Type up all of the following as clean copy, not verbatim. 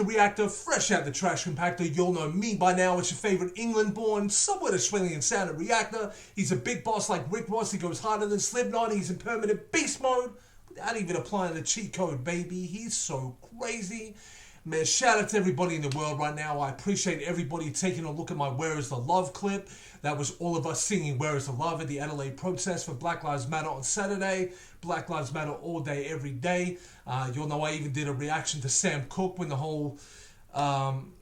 Reactor, fresh out the trash compactor. You'll know me by now. It's your favorite England-born, somewhat Australian sounded Reactor. He's a big boss like Rick Ross. He goes harder than Slipknot. He's in permanent beast mode without even applying the cheat code, baby. He's so crazy. Man, shout out to everybody in the world right now. I appreciate everybody taking a look at my Where Is the Love clip. That was all of us singing Where Is the Love at the Adelaide protest for Black Lives Matter on Saturday. Black Lives Matter all day, every day. You'll know I even did a reaction to Sam Cooke when the whole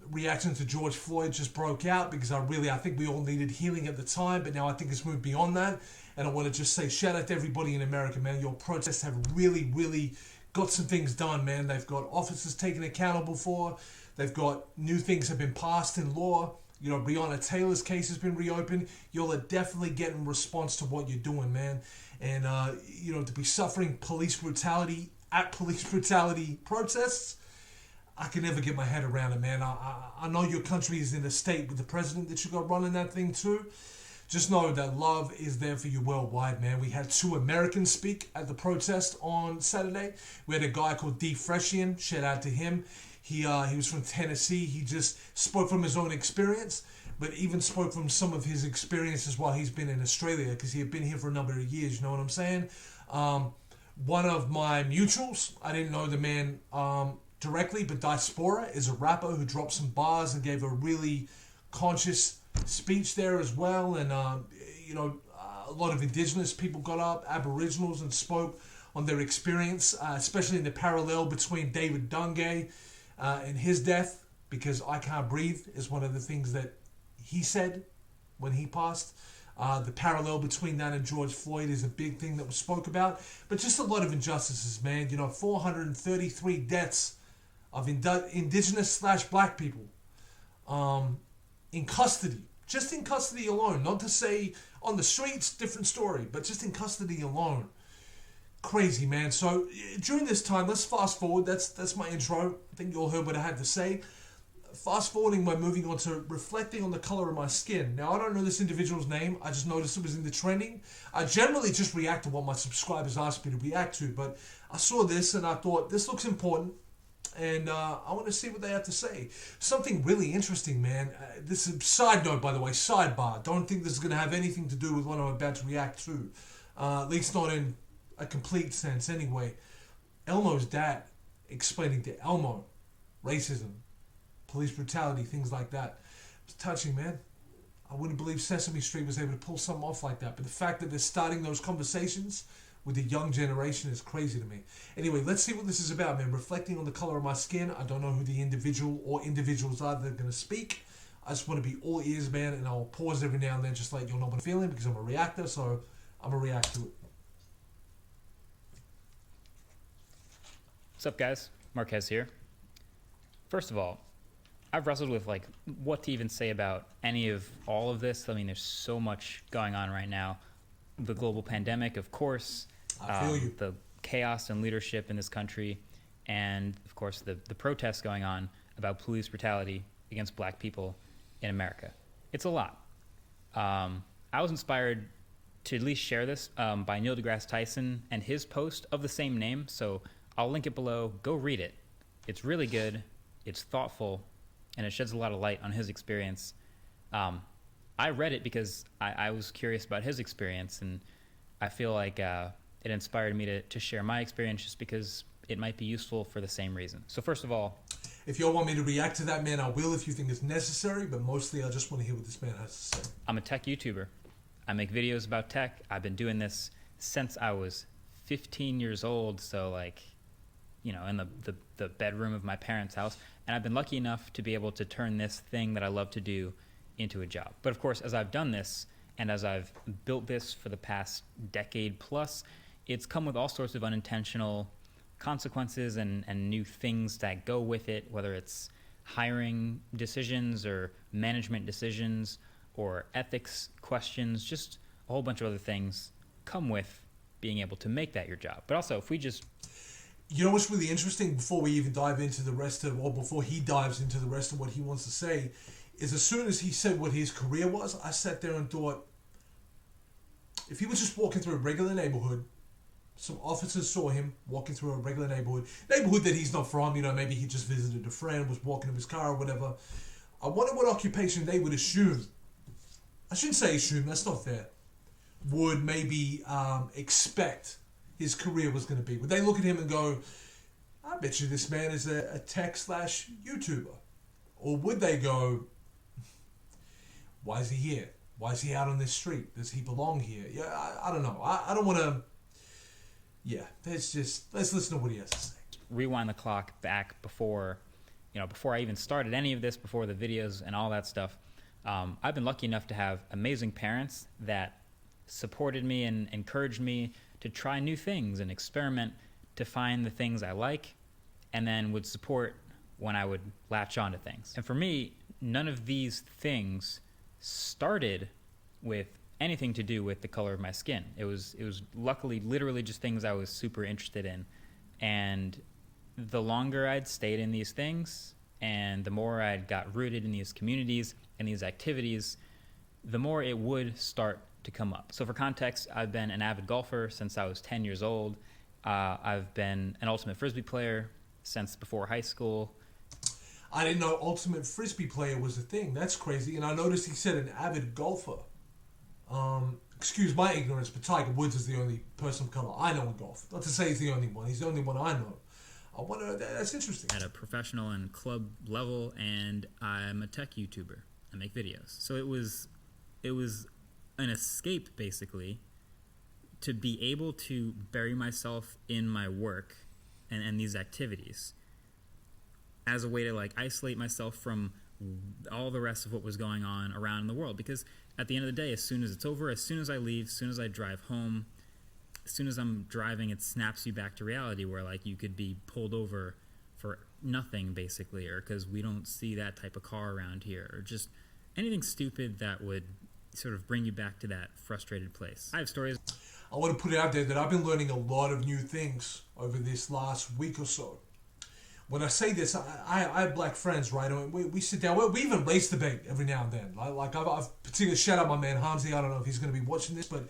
reaction to George Floyd just broke out, because I think we all needed healing at the time, but now I think it's moved beyond that. And I want to just say shout out to everybody in America, man. Your protests have really, really got some things done, man. They've got officers taken accountable for. They've got new things have been passed in law. You know, Breonna Taylor's case has been reopened. Y'all are definitely getting response to what you're doing, man. And, to be suffering police brutality at police brutality protests, I can never get my head around it, man. I know your country is in a state with the president that you got running that thing too. Just know that love is there for you worldwide, man. We had 2 Americans speak at the protest on Saturday. We had a guy called D. Freshian. Shout out to him. He was from Tennessee. He just spoke from his own experience, but even spoke from some of his experiences while he's been in Australia, because he had been here for a number of years. You know what I'm saying? One of my mutuals, I didn't know the man directly, but Diaspora is a rapper who dropped some bars and gave a really conscious speech there as well. And a lot of indigenous people got up, aboriginals, and spoke on their experience, especially in the parallel between David Dungay and his death, because I Can't Breathe is one of the things that he said when he passed. The parallel between that and George Floyd is a big thing that was spoke about, but just a lot of injustices, man. 433 deaths of indigenous/black people in custody, just in custody alone. Not to say on the streets, different story, but just in custody alone. Crazy, man. So during this time, let's fast forward. That's my intro. I think you all heard what I had to say. Fast forwarding by moving on to reflecting on the color of my skin. Now, I don't know this individual's name. I just noticed it was in the trending. I generally just react to what my subscribers ask me to react to, but I saw this and I thought, this looks important. And I want to see what they have to say. Something really interesting, man. This is a side note, by the way, sidebar. Don't think this is going to have anything to do with what I'm about to react to. At least not in a complete sense anyway. Elmo's dad explaining to Elmo racism, police brutality, things like that. It's touching, man. I wouldn't believe Sesame Street was able to pull something off like that. But the fact that they're starting those conversations with the young generation is crazy to me. Anyway, let's see what this is about, man. Reflecting on the color of my skin. I don't know who the individual or individuals are that are going to speak. I just want to be all ears, man, and I'll pause every now and then just to let you know what I'm feeling, because I'm a reactor, so I'm going to react to it. What's up, guys? Marquez here. First of all, I've wrestled with what to even say about any of all of this. I mean, there's so much going on right now. The global pandemic, of course, the chaos and leadership in this country, and of course the protests going on about police brutality against black people in America. It's a lot. I was inspired to at least share this by Neil deGrasse Tyson and his post of the same name, so I'll link it below. Go read it. It's really good, it's thoughtful, and it sheds a lot of light on his experience. I read it because I was curious about his experience, and I feel like it inspired me to share my experience just because it might be useful for the same reason. So first of all, if you all want me to react to that, man, I will if you think it's necessary, but mostly I just want to hear what this man has to say. I'm a tech YouTuber. I make videos about tech. I've been doing this since I was 15 years old, so in the bedroom of my parents' house, and I've been lucky enough to be able to turn this thing that I love to do into a job. But of course, as I've done this, and as I've built this for the past decade plus, it's come with all sorts of unintentional consequences and new things that go with it, whether it's hiring decisions or management decisions or ethics questions, just a whole bunch of other things come with being able to make that your job. But also, if we just... You know what's really interesting, before we even dive into the rest of, or before he dives into the rest of what he wants to say, is as soon as he said what his career was, I sat there and thought, if he was just walking through a regular neighborhood Some officers saw him walking through a regular neighborhood that he's not from. Maybe he just visited a friend, was walking in his car or whatever. I wonder what occupation they would assume. I shouldn't say assume, that's not fair. Would maybe expect his career was going to be. Would they look at him and go, I bet you this man is a tech/YouTuber? Or would they go, why is he here? Why is he out on this street? Does he belong here? Yeah, I don't know. I don't want to... Yeah, let's listen to what he has to say. Rewind the clock back before I even started any of this, before the videos and all that stuff. I've been lucky enough to have amazing parents that supported me and encouraged me to try new things and experiment to find the things I like, and then would support when I would latch onto things. And for me, none of these things started with anything to do with the color of my skin. It was luckily literally just things I was super interested in. And the longer I'd stayed in these things and the more I'd got rooted in these communities and these activities, the more it would start to come up. So for context, I've been an avid golfer since I was 10 years old. I've been an ultimate frisbee player since before high school. I didn't know ultimate frisbee player was a thing. That's crazy. And I noticed he said an avid golfer. Excuse my ignorance, but Tiger Woods is the only person of color I know in golf. Not to say he's the only one. He's the only one I know. I wonder, that's interesting. At a professional and club level, and I'm a tech YouTuber. I make videos. So it was an escape, basically, to be able to bury myself in my work and these activities as a way to isolate myself from all the rest of what was going on around the world. Because at the end of the day, as soon as it's over, as soon as I leave, as soon as I drive home, as soon as I'm driving, it snaps you back to reality where you could be pulled over for nothing, basically, or because we don't see that type of car around here, or just anything stupid that would sort of bring you back to that frustrated place. I have stories. I want to put it out there that I've been learning a lot of new things over this last week or so. When I say this, I have black friends, right? We sit down. We even race debate every now and then. I've particularly shout out my man Hamzi. I don't know if he's going to be watching this, but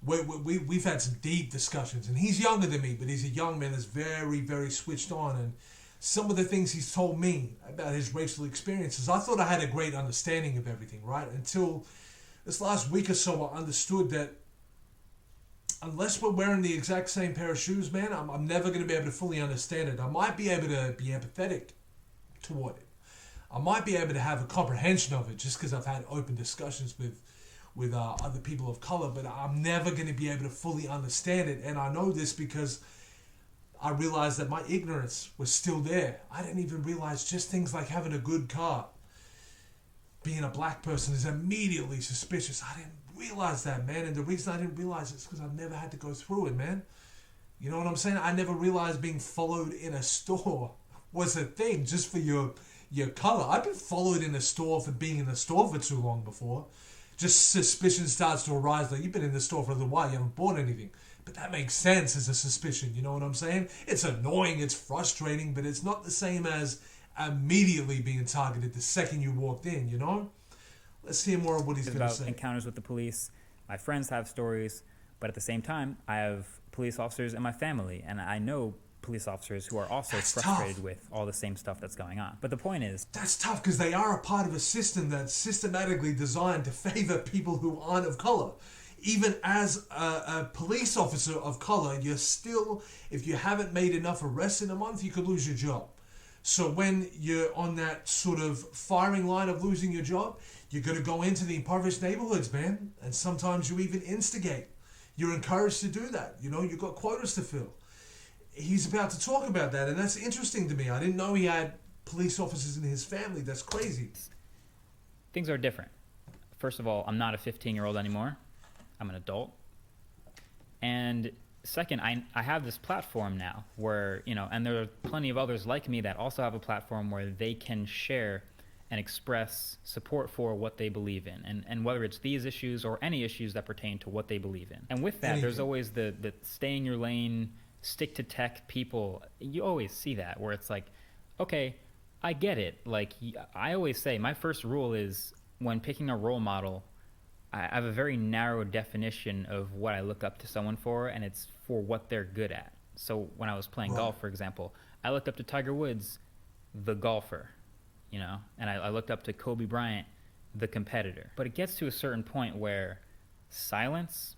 we've had some deep discussions. And he's younger than me, but he's a young man that's very, very switched on. And some of the things he's told me about his racial experiences, I thought I had a great understanding of everything, right? Until this last week or so, I understood that unless we're wearing the exact same pair of shoes, man, I'm never going to be able to fully understand it. I might be able to be empathetic toward it. I might be able to have a comprehension of it just because I've had open discussions with other people of color, but I'm never going to be able to fully understand it. And I know this because I realized that my ignorance was still there. I didn't even realize just things like having a good car, being a black person, is immediately suspicious. I didn't realize that, man. And the reason I didn't realize it is because I've never had to go through it, man. You know what I'm saying? I never realized being followed in a store was a thing just for your color. I've been followed in a store for being in the store for too long before. Just suspicion starts to arise. You've been in the store for a little while, you haven't bought anything. But that makes sense as a suspicion, you know what I'm saying? It's annoying, it's frustrating, but it's not the same as immediately being targeted the second you walked in, you know? Let's hear more of what he's going to say. Encounters with the police. My friends have stories, but at the same time, I have police officers in my family, and I know police officers who are also frustrated with all the same stuff that's going on. But the point is, that's tough because they are a part of a system that's systematically designed to favor people who aren't of color. Even as a police officer of color, you're still, if you haven't made enough arrests in a month, you could lose your job. So when you're on that sort of firing line of losing your job, you're going to go into the impoverished neighborhoods, man. And sometimes you even instigate. You're encouraged to do that. You know, you've got quotas to fill. He's about to talk about that, and that's interesting to me. I didn't know he had police officers in his family. That's crazy. Things are different. First of all, I'm not a 15-year-old anymore. I'm an adult. And second, I have this platform now where, and there are plenty of others like me that also have a platform where they can share and express support for what they believe in, and whether it's these issues or any issues that pertain to what they believe in. And with that, there's always the stay in your lane, stick to tech people. You always see that where it's okay, I get it. I always say my first rule is when picking a role model, I have a very narrow definition of what I look up to someone for, and it's for what they're good at. So when I was playing Right. golf, for example, I looked up to Tiger Woods, the golfer, you know, and I looked up to Kobe Bryant, the competitor. But it gets to a certain point where silence,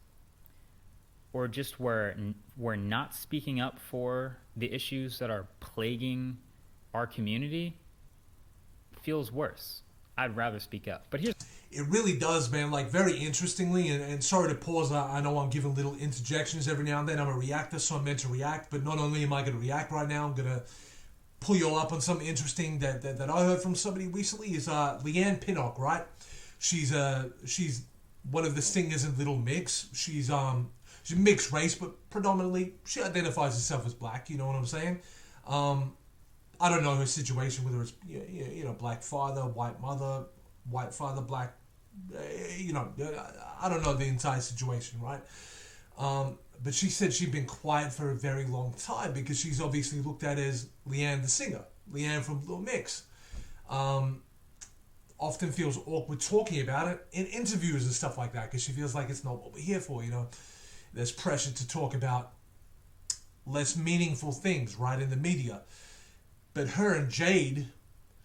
or just where we're not speaking up for the issues that are plaguing our community, feels worse. I'd rather speak up. But here's It really does, man. Like, very interestingly, and sorry to pause. I know I'm giving little interjections every now and then. I'm a reactor, so I'm meant to react. But not only am I going to react right now, I'm going to pull you all up on something interesting that I heard from somebody recently. Is Leanne Pinnock, right? She's one of the singers in Little Mix. She's mixed race, but predominantly she identifies herself as black. You know what I'm saying? I don't know her situation, whether it's black father, white mother, white father, black. I don't know the entire situation, right? But she said she'd been quiet for a very long time because she's obviously looked at as Leanne the singer, Leanne from Little Mix. Often feels awkward talking about it in interviews and stuff like that because she feels like it's not what we're here for. There's pressure to talk about less meaningful things, right, in the media. But her and Jade,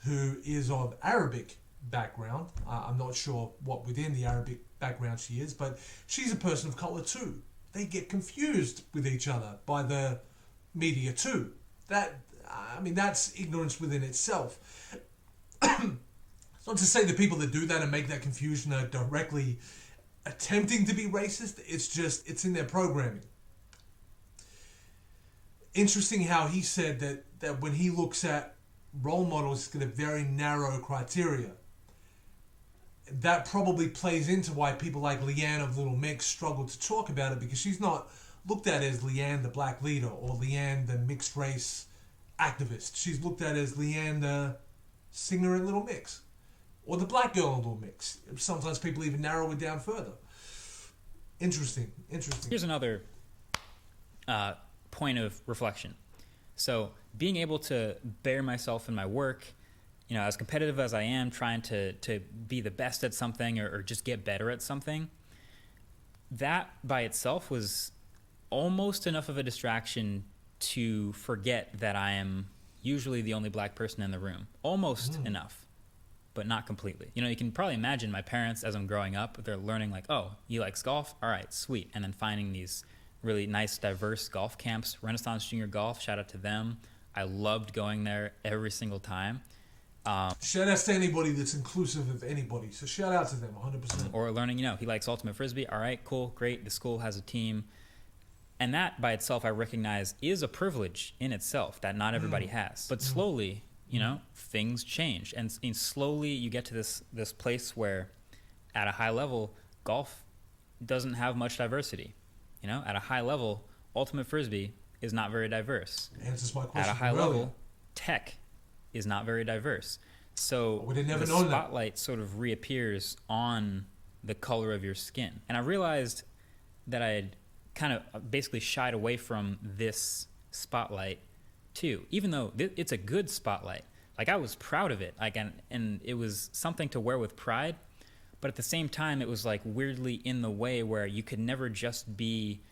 who is of Arabic background, I'm not sure what within the Arabic background she is, but she's a person of color too. They get confused with each other by the media too. That's ignorance within itself. It's not to say the people that do that and make that confusion are directly attempting to be racist. It's in their programming. Interesting how he said that when he looks at role models, he's got a very narrow criteria. That probably plays into why people like Leanne of Little Mix struggle to talk about it, because she's not looked at as Leanne the black leader or Leanne the mixed race activist. She's looked at as Leanne the singer in Little Mix or the black girl in Little Mix. Sometimes people even narrow it down further. Interesting. Here's another point of reflection. So being able to bear myself in my work, as competitive as I am, trying to be the best at something or just get better at something, that by itself was almost enough of a distraction to forget that I am usually the only black person in the room. Almost enough, but not completely. You can probably imagine my parents as I'm growing up, they're learning like, oh, he likes golf? All right, sweet. And then finding these really nice, diverse golf camps. Renaissance Junior Golf, shout out to them. I loved going there every single time. Shout out to anybody that's inclusive of anybody. So shout out to them, 100%. Or learning, he likes ultimate frisbee. All right, cool, great. The school has a team. And that by itself, I recognize, is a privilege in itself that not everybody has. But slowly, things change. And slowly you get to this place where at a high level, golf doesn't have much diversity. At a high level, ultimate frisbee is not very diverse. Answers my question. At a high level, tech is not very diverse. So the spotlight sort of reappears on the color of your skin. And I realized that I had kind of basically shied away from this spotlight too, even though it's a good spotlight. Like, I was proud of it, and it was something to wear with pride. But at the same time, it was like weirdly in the way where you could never just be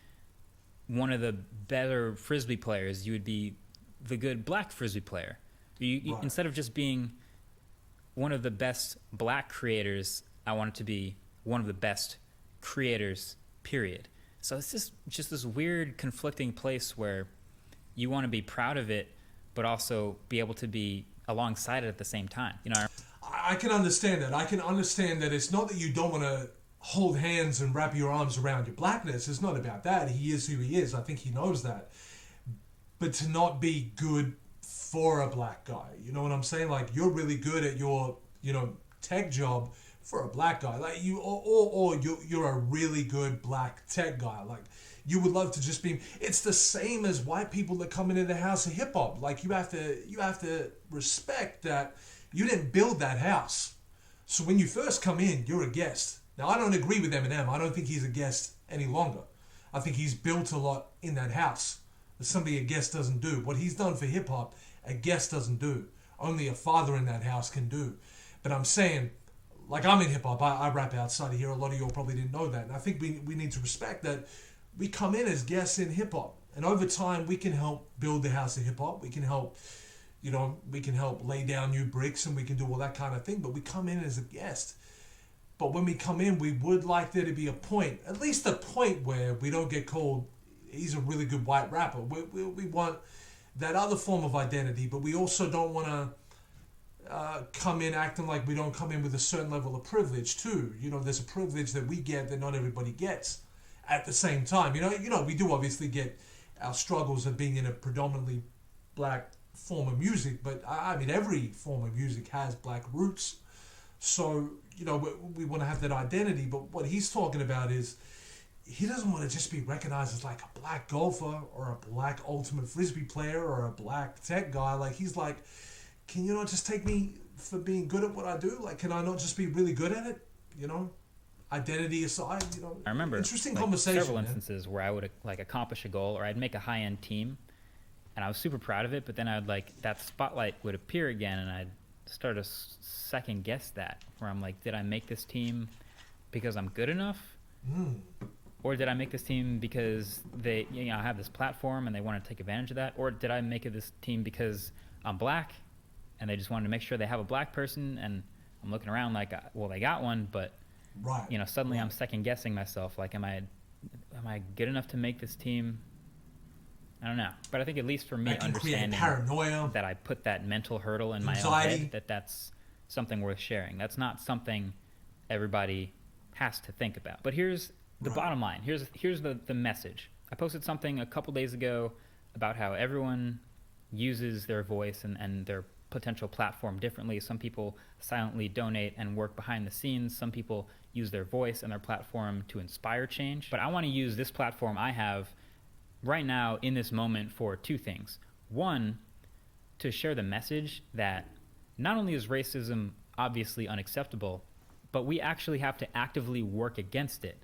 one of the better frisbee players. You would be the good black frisbee player. Right. Instead of just being one of the best black creators, I wanted to be one of the best creators, period. So it's just this weird conflicting place where you want to be proud of it, but also be able to be alongside it at the same time. I can understand that. I can understand that it's not that you don't want to hold hands and wrap your arms around your blackness. It's not about that. He is who he is. I think he knows that. But to not be good for a black guy, you know what I'm saying? Like, you're really good at your, tech job for a black guy. Like, you're a really good black tech guy. Like, you would love to just be. It's the same as white people that come into the house of hip hop. Like, you have to respect that. You didn't build that house. So when you first come in, you're a guest. Now, I don't agree with Eminem. I don't think he's a guest any longer. I think he's built a lot in that house. There's something a guest doesn't do. What he's done for hip-hop, a guest doesn't do. Only a father in that house can do. But I'm saying, like I'm in hip hop, I rap outside of here. A lot of y'all probably didn't know that. And I think we need to respect that we come in as guests in hip hop. And over time, we can help build the house of hip hop. We can help, we can help lay down new bricks and we can do all that kind of thing. But we come in as a guest. But when we come in, we would like there to be a point, at least a point where we don't get called, he's a really good white rapper. We want that other form of identity, but we also don't want to come in acting like we don't come in with a certain level of privilege too. There's a privilege that we get that not everybody gets at the same time. We do obviously get our struggles of being in a predominantly black form of music, but I mean, every form of music has black roots. So, we want to have that identity, but what he's talking about is he doesn't want to just be recognized as like a black golfer or a black ultimate frisbee player or a black tech guy. Like, he's like, can you not just take me for being good at what I do? Like, can I not just be really good at it? Identity aside, I remember interesting conversation. Several instances where I would like accomplish a goal or I'd make a high-end team and I was super proud of it, but then I'd like that spotlight would appear again and I'd start to second guess that, where I'm like, did I make this team because I'm good enough? Or did I make this team because I have this platform and they want to take advantage of that? Or did I make this team because I'm black and they just wanted to make sure they have a black person, and I'm looking around like, well, they got one, but suddenly I'm second guessing myself. Like, am I good enough to make this team? I don't know. But I think at least for me, understanding paranoia, that I put that mental hurdle in my own head, that's something worth sharing. That's not something everybody has to think about. But here's the bottom line. Here's the message. I posted something a couple days ago about how everyone uses their voice and their potential platform differently. Some people silently donate and work behind the scenes. Some people use their voice and their platform to inspire change. But I want to use this platform I have right now in this moment for two things. One, to share the message that not only is racism obviously unacceptable, but we actually have to actively work against it.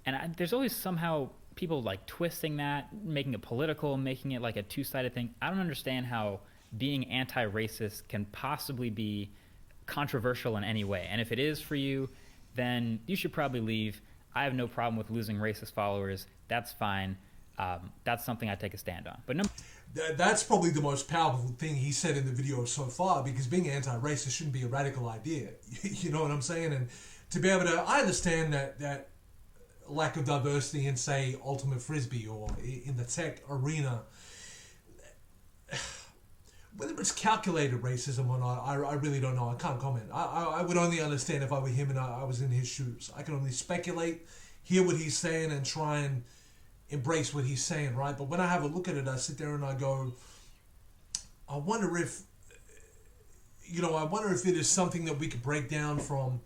And there's always somehow people like twisting that, making it political, making it like a two-sided thing. I don't understand how being anti-racist can possibly be controversial in any way. And if it is for you, then you should probably leave. I have no problem with losing racist followers. That's fine. That's something I take a stand on. But that's probably the most powerful thing he said in the video so far, because being anti-racist shouldn't be a radical idea. You know what I'm saying? And to be able to, I understand that lack of diversity in, say, ultimate frisbee or in the tech arena, whether it's calculated racism or not, I really don't know. I can't comment. I would only understand if I were him and I was in his shoes. I can only speculate, hear what he's saying, and try and embrace what he's saying, right? But when I have a look at it, I sit there and I go, I wonder if it is something that we could break down from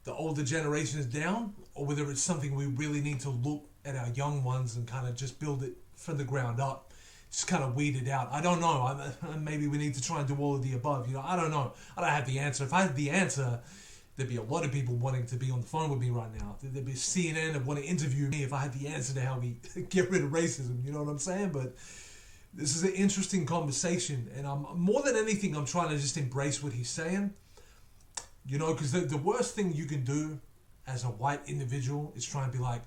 the older generations down, or whether it's something we really need to look at our young ones and kind of just build it from the ground up. Just kind of weed it out. I don't know. Maybe we need to try and do all of the above. I don't know. I don't have the answer. If I had the answer, there'd be a lot of people wanting to be on the phone with me right now. There'd be CNN that want to interview me if I had the answer to how we get rid of racism. You know what I'm saying? But this is an interesting conversation, and more than anything, I'm trying to just embrace what he's saying. Because the worst thing you can do as a white individual is try and be like,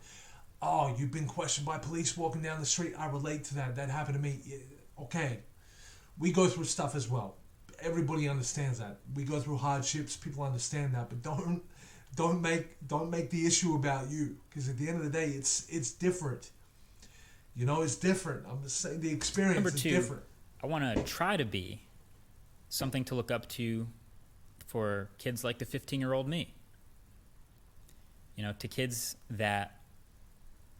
oh, you've been questioned by police walking down the street. I relate to that. That happened to me. Yeah, okay. We go through stuff as well. Everybody understands that. We go through hardships. People understand that. But don't make the issue about you, because at the end of the day, it's different. It's different. I'm just saying the experience is different. I want to try to be something to look up to for kids like the 15-year-old me. To kids that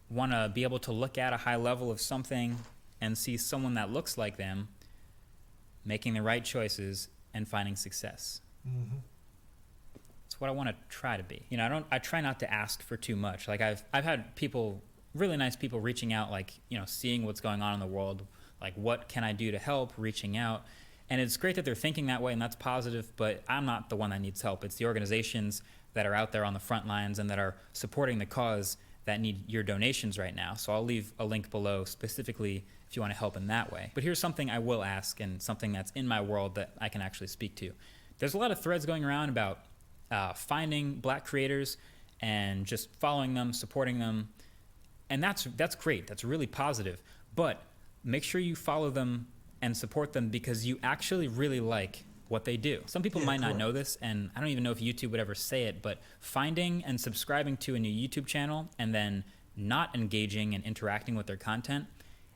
want to be able to look at a high level of something and see someone that looks like them making the right choices and finding success. That's what I want to try to be. I try not to ask for too much. Like I've had people, really nice people, reaching out, like, seeing what's going on in the world, like, what can I do to help, reaching out. And it's great that they're thinking that way, and that's positive, but I'm not the one that needs help. It's the organizations that are out there on the front lines and that are supporting the cause that need your donations right now. So I'll leave a link below specifically if you want to help in that way. But here's something I will ask, and something that's in my world that I can actually speak to. There's a lot of threads going around about finding black creators and just following them, supporting them. And that's great. That's really positive. But make sure you follow them and support them because you actually really like what they do. Some people might not know this, and I don't even know if YouTube would ever say it, but finding and subscribing to a new YouTube channel and then not engaging and interacting with their content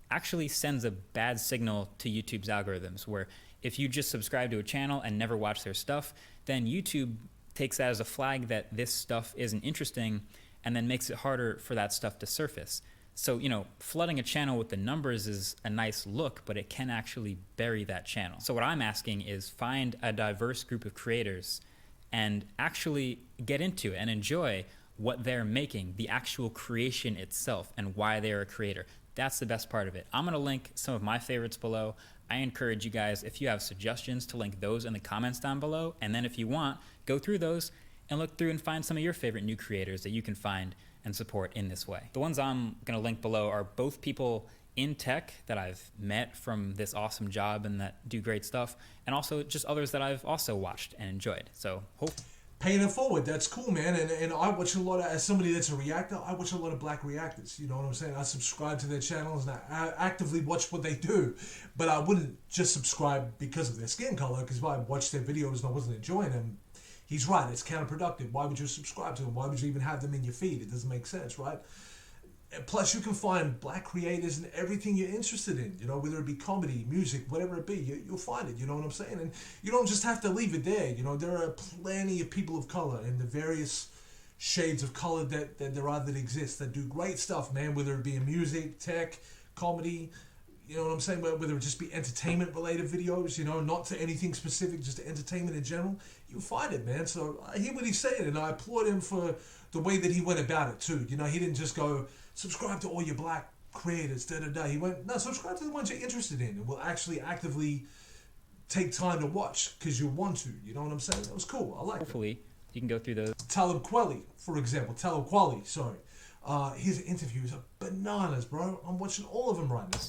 actually sends a bad signal to YouTube's algorithms, where if you just subscribe to a channel and never watch their stuff, then YouTube takes that as a flag that this stuff isn't interesting and then makes it harder for that stuff to surface. So, flooding a channel with the numbers is a nice look, but it can actually bury that channel. So what I'm asking is find a diverse group of creators and actually get into it and enjoy what they're making, the actual creation itself and why they're a creator. That's the best part of it. I'm going to link some of my favorites below. I encourage you guys, if you have suggestions, to link those in the comments down below. And then if you want, go through those and look through and find some of your favorite new creators that you can find and support in this way. The ones I'm going to link below are both people in tech that I've met from this awesome job and that do great stuff, and also just others that I've also watched and enjoyed. So hope paying it forward, that's cool, man. And I watch a lot of, as somebody that's a reactor, I watch a lot of black reactors. You know what I'm saying? I subscribe to their channels and I actively watch what they do. But I wouldn't just subscribe because of their skin color, because if I watched their videos and I wasn't enjoying them, he's right, it's counterproductive. Why would you subscribe to them? Why would you even have them in your feed? It doesn't make sense, right? Plus, you can find black creators in everything you're interested in, whether it be comedy, music, whatever it be, you'll find it, you know what I'm saying? And you don't just have to leave it there, there are plenty of people of color and the various shades of color that there are that exist that do great stuff, man, whether it be in music, tech, comedy, you know what I'm saying? Whether it just be entertainment-related videos, not to anything specific, just to entertainment in general, you'll find it, man. So I hear what he's saying, and I applaud him for the way that he went about it, too. He didn't just go, subscribe to all your black creators, da-da-da. He went, no, subscribe to the ones you're interested in, and we'll actually actively take time to watch, because you want to. You know what I'm saying? That was cool. I like it. hopefully you can go through those. Talib Kweli, for example. Talib Kweli, sorry. His interviews are bananas, bro. I'm watching all of them right now.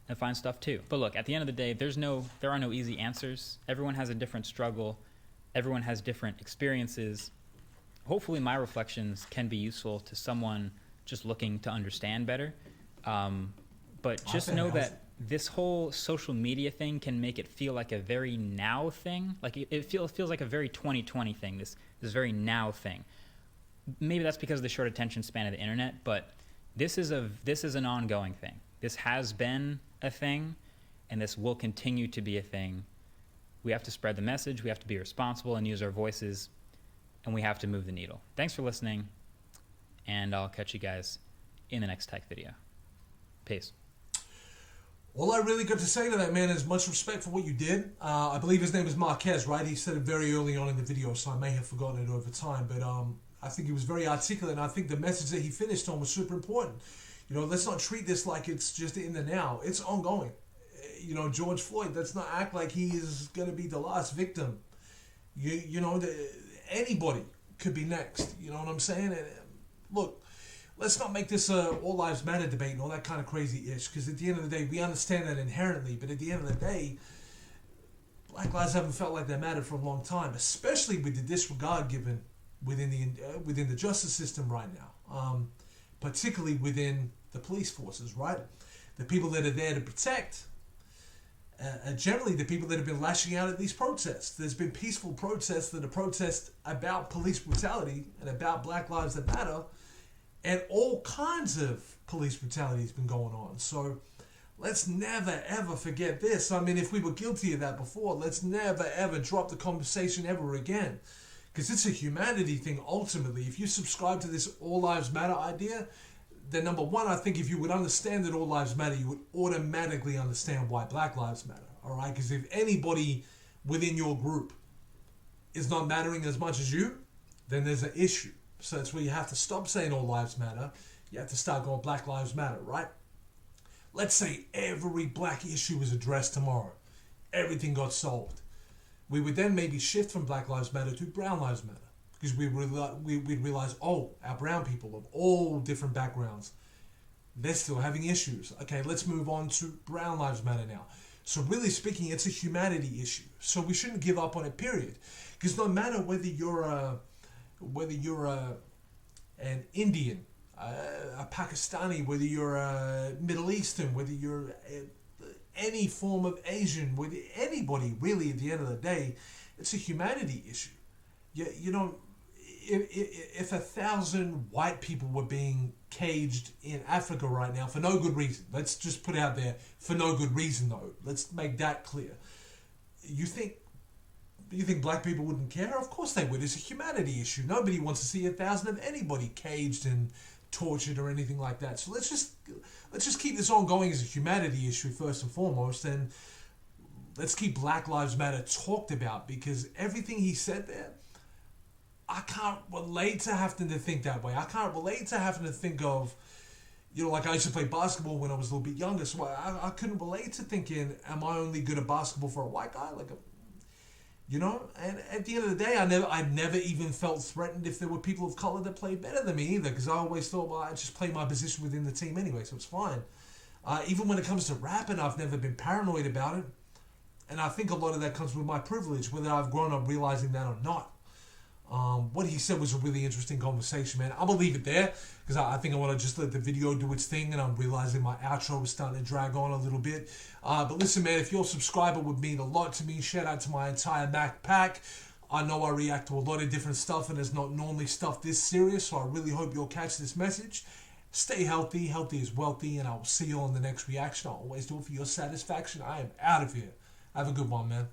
And find stuff too. But look, at the end of the day, there are no easy answers. Everyone has a different struggle. Everyone has different experiences. Hopefully my reflections can be useful to someone just looking to understand better. But just know that this whole social media thing can make it feel like a very now thing. Like it feels like a very 2020 thing, this very now thing. Maybe that's because of the short attention span of the internet, but this is an ongoing thing. This has been a thing, and this will continue to be a thing. We have to spread the message, we have to be responsible and use our voices, and we have to move the needle. Thanks for listening, and I'll catch you guys in the next tech video. Peace. All I really got to say to that man is much respect for what you did. I believe his name is Marquez, right? He said it very early on in the video, so I may have forgotten it over time, but I think he was very articulate, and I think the message that he finished on was super important. Let's not treat this like it's just in the now. It's ongoing. George Floyd, let's not act like he is going to be the last victim. Anybody could be next. You know what I'm saying? And look, let's not make this a all lives matter debate and all that kind of crazy ish, because at the end of the day, we understand that inherently, but at the end of the day, black lives haven't felt like they mattered for a long time, especially with the disregard given within the justice system right now. Particularly within the police forces, right? The people that are there to protect are generally the people that have been lashing out at these protests. There's been peaceful protests that are protests about police brutality and about Black Lives That Matter, and all kinds of police brutality has been going on. So let's never, ever forget this. I mean, if we were guilty of that before, let's never, ever drop the conversation ever again. Because it's a humanity thing, ultimately. If you subscribe to this all lives matter idea, then number one, I think if you would understand that all lives matter, you would automatically understand why Black Lives Matter. All right? Because if anybody within your group is not mattering as much as you, then there's an issue. So that's where you have to stop saying all lives matter. You have to start going Black Lives Matter, right? Let's say every black issue was addressed tomorrow. Everything got solved. We would then maybe shift from Black Lives Matter to Brown Lives Matter, because we'd realize, our brown people of all different backgrounds, they're still having issues. Okay, let's move on to Brown Lives Matter now. So really speaking, it's a humanity issue. So we shouldn't give up on it, period. Because no matter whether you're whether you're an Indian, a Pakistani, whether you're a Middle Eastern, whether you're any form of Asian, with anybody really. At the end of the day, it's a humanity issue. You know, if 1,000 white people were being caged in Africa right now for no good reason, let's just put it out there, for no good reason though, let's make that clear. You think black people wouldn't care? Of course they would. It's a humanity issue. Nobody wants to see 1,000 of anybody caged and tortured or anything like that. So let's just keep this on going as a humanity issue first and foremost, and let's keep Black Lives Matter talked about, because everything he said there, I can't relate to having to think that way. I can't relate to having to think of, you know, like I used to play basketball when I was a little bit younger, so I couldn't relate to thinking, am I only good at basketball for a white guy? Like, you know, and at the end of the day, I never even felt threatened if there were people of color that played better than me either, because I always thought, well, I just play my position within the team anyway, so it's fine. Even when it comes to rapping, I've never been paranoid about it, and I think a lot of that comes with my privilege, whether I've grown up realizing that or not. What he said was a really interesting conversation, man. I'm gonna leave it there because I think I want to just let the video do its thing, and I'm realizing my outro is starting to drag on a little bit. But listen, man, if you're a subscriber, would mean a lot to me. Shout out to my entire Mac pack. I know I react to a lot of different stuff, and it's not normally stuff this serious, so I really hope you'll catch this message. Stay healthy. Healthy is wealthy, and I will see you on the next reaction. I'll always do it for your satisfaction. I am out of here. Have a good one, man.